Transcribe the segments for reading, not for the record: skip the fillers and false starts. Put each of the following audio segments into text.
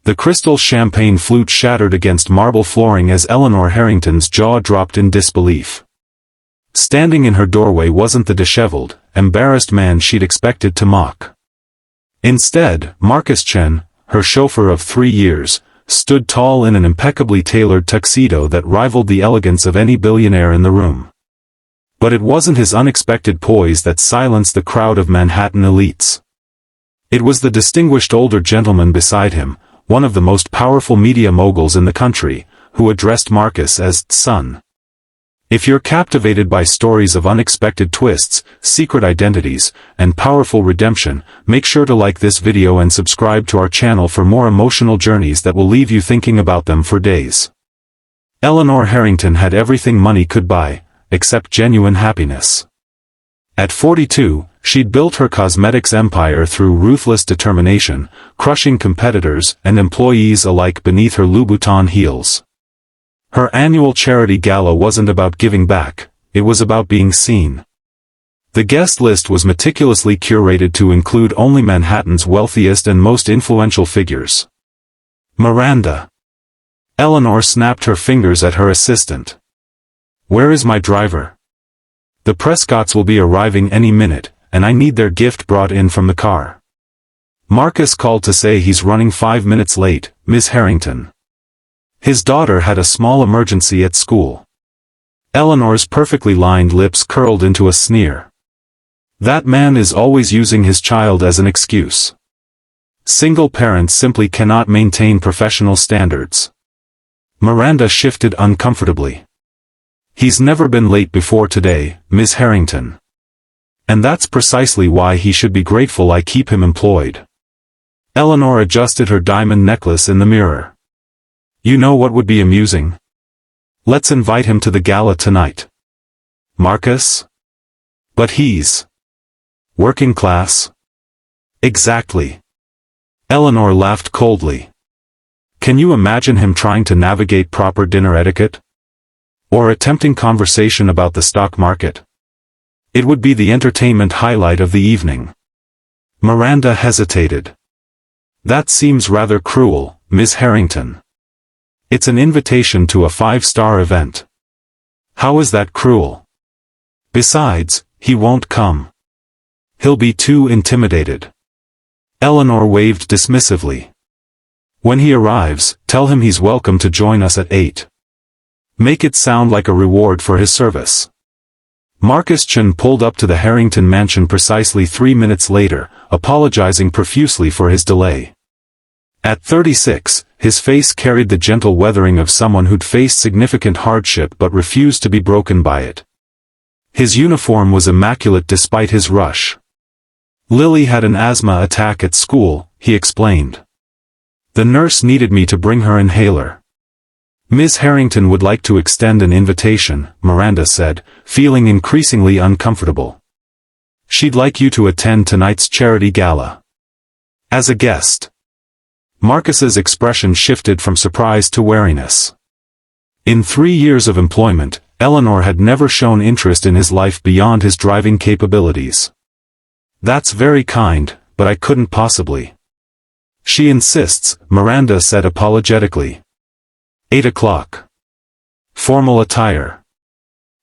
The crystal champagne flute shattered against marble flooring as Eleanor Harrington's jaw dropped in disbelief. Standing in her doorway wasn't the disheveled, embarrassed man she'd expected to mock. Instead, Marcus Chen, her chauffeur of 3 years, stood tall in an impeccably tailored tuxedo that rivaled the elegance of any billionaire in the room. But it wasn't his unexpected poise that silenced the crowd of Manhattan elites. It was the distinguished older gentleman beside him, one of the most powerful media moguls in the country, who addressed Marcus as son. If you're captivated by stories of unexpected twists, secret identities, and powerful redemption, make sure to like this video and subscribe to our channel for more emotional journeys that will leave you thinking about them for days. Eleanor Harrington had everything money could buy, except genuine happiness. At 42, she'd built her cosmetics empire through ruthless determination, crushing competitors and employees alike beneath her Louboutin heels. Her annual charity gala wasn't about giving back, it was about being seen. The guest list was meticulously curated to include only Manhattan's wealthiest and most influential figures. Miranda. Eleanor snapped her fingers at her assistant. "Where is my driver? The Prescotts will be arriving any minute, and I need their gift brought in from the car." Marcus called to say he's running 5 minutes late, Miss Harrington. His daughter had a small emergency at school. Eleanor's perfectly lined lips curled into a sneer. That man is always using his child as an excuse. Single parents simply cannot maintain professional standards. Miranda shifted uncomfortably. "He's never been late before today, Miss Harrington. And that's precisely why he should be grateful I keep him employed." Eleanor adjusted her diamond necklace in the mirror. "You know what would be amusing? Let's invite him to the gala tonight." "Marcus? But he's working class." "Exactly." Eleanor laughed coldly. "Can you imagine him trying to navigate proper dinner etiquette? Or attempting conversation about the stock market? It would be the entertainment highlight of the evening." Miranda hesitated. "That seems rather cruel, Miss Harrington. It's an invitation to a 5-star event. How is that cruel? Besides, he won't come. He'll be too intimidated." Eleanor waved dismissively. "When he arrives, tell him he's welcome to join us at 8. Make it sound like a reward for his service." Marcus Chen pulled up to the Harrington mansion precisely 3 minutes later, apologizing profusely for his delay. At 36, his face carried the gentle weathering of someone who'd faced significant hardship but refused to be broken by it. His uniform was immaculate despite his rush. "Lily had an asthma attack at school," he explained. "The nurse needed me to bring her inhaler." "Miss Harrington would like to extend an invitation," Miranda said, feeling increasingly uncomfortable. "She'd like you to attend tonight's charity gala. As a guest." Marcus's expression shifted from surprise to wariness. In 3 years of employment, Eleanor had never shown interest in his life beyond his driving capabilities. "That's very kind, but I couldn't possibly." "She insists," Miranda said apologetically. 8 o'clock. Formal attire.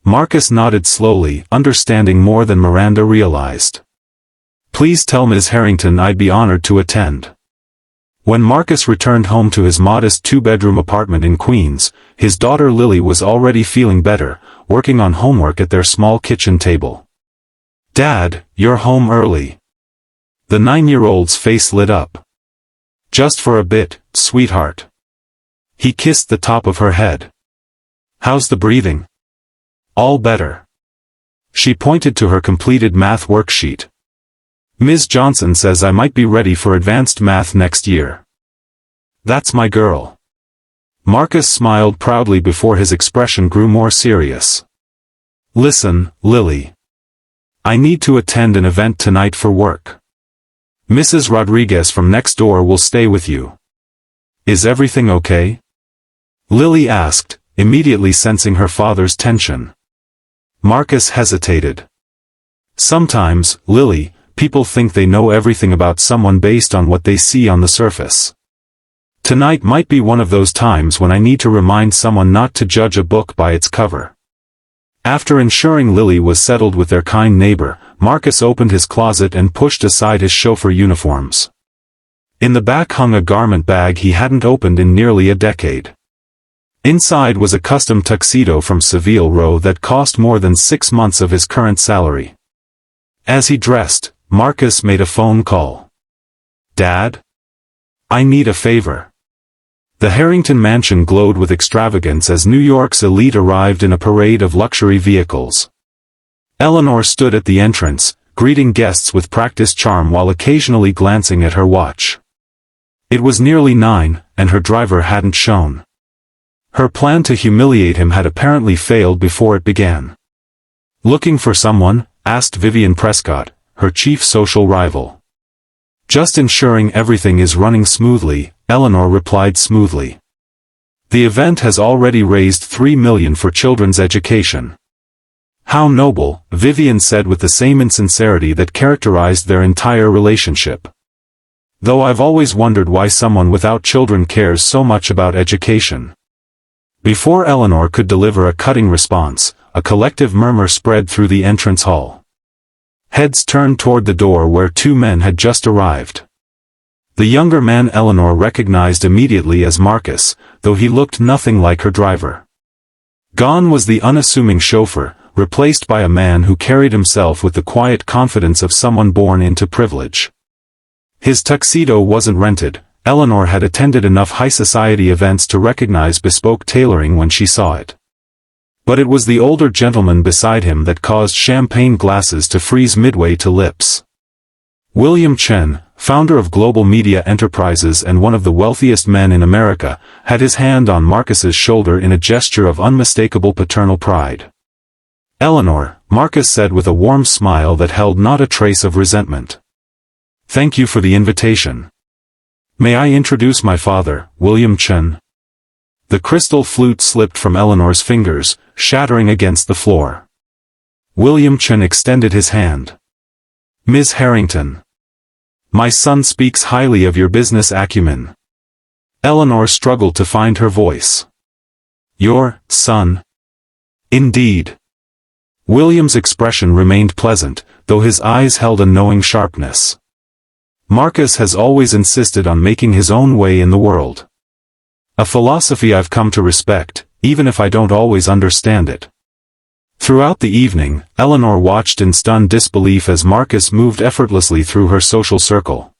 Marcus nodded slowly, understanding more than Miranda realized. "Please tell Ms. Harrington I'd be honored to attend." When Marcus returned home to his modest 2-bedroom apartment in Queens, his daughter Lily was already feeling better, working on homework at their small kitchen table. "Dad, you're home early." The 9-year-old's face lit up. "Just for a bit, sweetheart." He kissed the top of her head. "How's the breathing?" "All better." She pointed to her completed math worksheet. "Ms. Johnson says I might be ready for advanced math next year." "That's my girl." Marcus smiled proudly before his expression grew more serious. "Listen, Lily. I need to attend an event tonight for work. Mrs. Rodriguez from next door will stay with you. Is everything okay?" Lily asked, immediately sensing her father's tension. Marcus hesitated. "Sometimes, Lily, people think they know everything about someone based on what they see on the surface. Tonight might be one of those times when I need to remind someone not to judge a book by its cover. After ensuring Lily was settled with their kind neighbor, Marcus opened his closet and pushed aside his chauffeur uniforms. In the back hung a garment bag he hadn't opened in nearly a decade. Inside was a custom tuxedo from Savile Row that cost more than 6 months of his current salary. As he dressed, Marcus made a phone call. "Dad? I need a favor." The Harrington mansion glowed with extravagance as New York's elite arrived in a parade of luxury vehicles. Eleanor stood at the entrance, greeting guests with practiced charm while occasionally glancing at her watch. It was nearly 9, and her driver hadn't shown. Her plan to humiliate him had apparently failed before it began. "Looking for someone?" asked Vivian Prescott, her chief social rival. "Just ensuring everything is running smoothly," Eleanor replied smoothly. "The event has already raised $3 million for children's education." "How noble," Vivian said with the same insincerity that characterized their entire relationship. "Though I've always wondered why someone without children cares so much about education." Before Eleanor could deliver a cutting response, a collective murmur spread through the entrance hall. Heads turned toward the door where 2 men had just arrived. The younger man Eleanor recognized immediately as Marcus, though he looked nothing like her driver. Gone was the unassuming chauffeur, replaced by a man who carried himself with the quiet confidence of someone born into privilege. His tuxedo wasn't rented. Eleanor had attended enough high-society events to recognize bespoke tailoring when she saw it. But it was the older gentleman beside him that caused champagne glasses to freeze midway to lips. William Chen, founder of Global Media Enterprises and one of the wealthiest men in America, had his hand on Marcus's shoulder in a gesture of unmistakable paternal pride. "Eleanor," Marcus said with a warm smile that held not a trace of resentment. "Thank you for the invitation. May I introduce my father, William Chen?" The crystal flute slipped from Eleanor's fingers, shattering against the floor. William Chen extended his hand. "Ms. Harrington. My son speaks highly of your business acumen." Eleanor struggled to find her voice. "Your son?" "Indeed." William's expression remained pleasant, though his eyes held a knowing sharpness. "Marcus has always insisted on making his own way in the world. A philosophy I've come to respect, even if I don't always understand it." Throughout the evening, Eleanor watched in stunned disbelief as Marcus moved effortlessly through her social circle.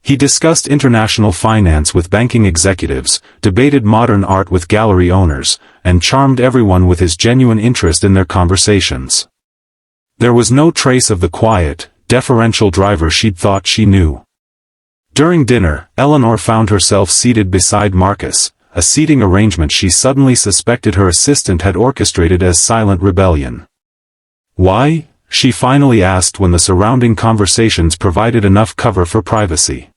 He discussed international finance with banking executives, debated modern art with gallery owners, and charmed everyone with his genuine interest in their conversations. There was no trace of the quiet, deferential driver she'd thought she knew. During dinner, Eleanor found herself seated beside Marcus, a seating arrangement she suddenly suspected her assistant had orchestrated as silent rebellion. "Why?" she finally asked when the surrounding conversations provided enough cover for privacy.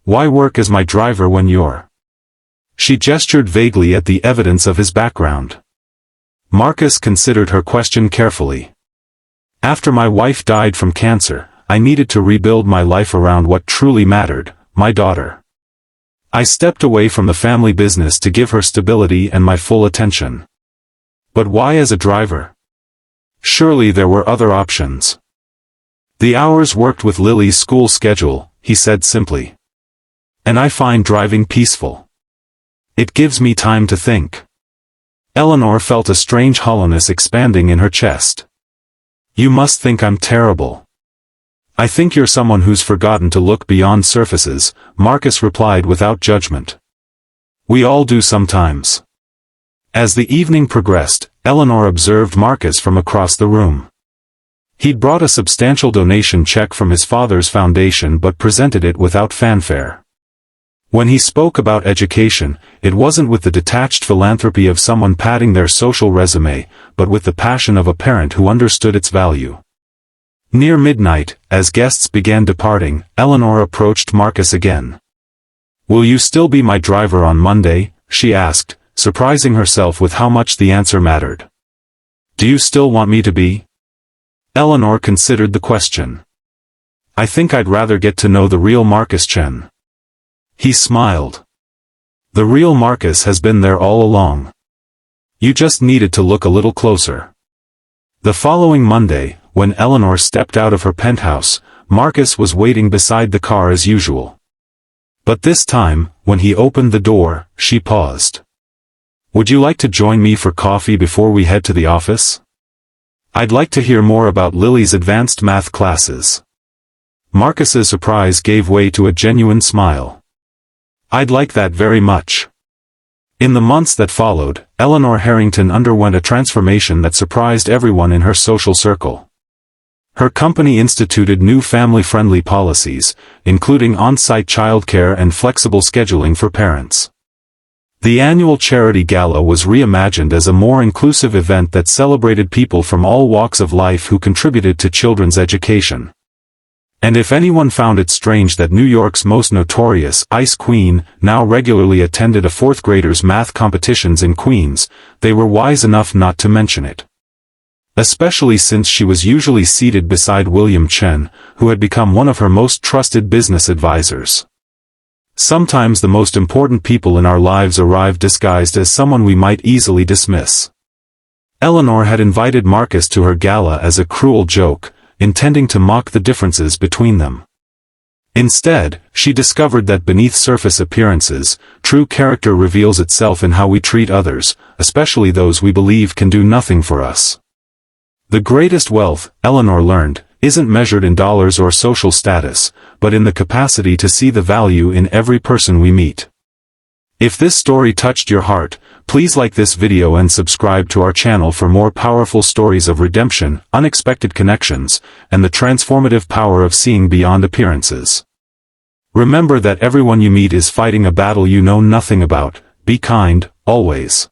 "Why work as my driver when you're—" She gestured vaguely at the evidence of his background. Marcus considered her question carefully. "After my wife died from cancer, I needed to rebuild my life around what truly mattered, my daughter. I stepped away from the family business to give her stability and my full attention." "But why as a driver? Surely there were other options." "The hours worked with Lily's school schedule," he said simply. "And I find driving peaceful. It gives me time to think." Eleanor felt a strange hollowness expanding in her chest. "You must think I'm terrible." "I think you're someone who's forgotten to look beyond surfaces," Marcus replied without judgment. "We all do sometimes." As the evening progressed, Eleanor observed Marcus from across the room. He'd brought a substantial donation check from his father's foundation but presented it without fanfare. When he spoke about education, it wasn't with the detached philanthropy of someone padding their social resume, but with the passion of a parent who understood its value. Near midnight, as guests began departing, Eleanor approached Marcus again. "Will you still be my driver on Monday?" she asked, surprising herself with how much the answer mattered. "Do you still want me to be?" Eleanor considered the question. "I think I'd rather get to know the real Marcus Chen." He smiled. The real Marcus has been there all along. You just needed to look a little closer. The following Monday, when Eleanor stepped out of her penthouse, Marcus was waiting beside the car as usual. But this time, when he opened the door, she paused. "Would you like to join me for coffee before we head to the office? I'd like to hear more about Lily's advanced math classes." Marcus's surprise gave way to a genuine smile. "I'd like that very much." In the months that followed, Eleanor Harrington underwent a transformation that surprised everyone in her social circle. Her company instituted new family-friendly policies, including on-site childcare and flexible scheduling for parents. The annual charity gala was reimagined as a more inclusive event that celebrated people from all walks of life who contributed to children's education. And if anyone found it strange that New York's most notorious Ice Queen now regularly attended a fourth grader's math competitions in Queens, they were wise enough not to mention it. Especially since she was usually seated beside William Chen, who had become one of her most trusted business advisors. Sometimes the most important people in our lives arrive disguised as someone we might easily dismiss. Eleanor had invited Marcus to her gala as a cruel joke, intending to mock the differences between them. Instead, she discovered that beneath surface appearances, true character reveals itself in how we treat others, especially those we believe can do nothing for us. The greatest wealth, Eleanor learned, isn't measured in dollars or social status, but in the capacity to see the value in every person we meet. If this story touched your heart, please like this video and subscribe to our channel for more powerful stories of redemption, unexpected connections, and the transformative power of seeing beyond appearances. Remember that everyone you meet is fighting a battle you know nothing about. Be kind, always.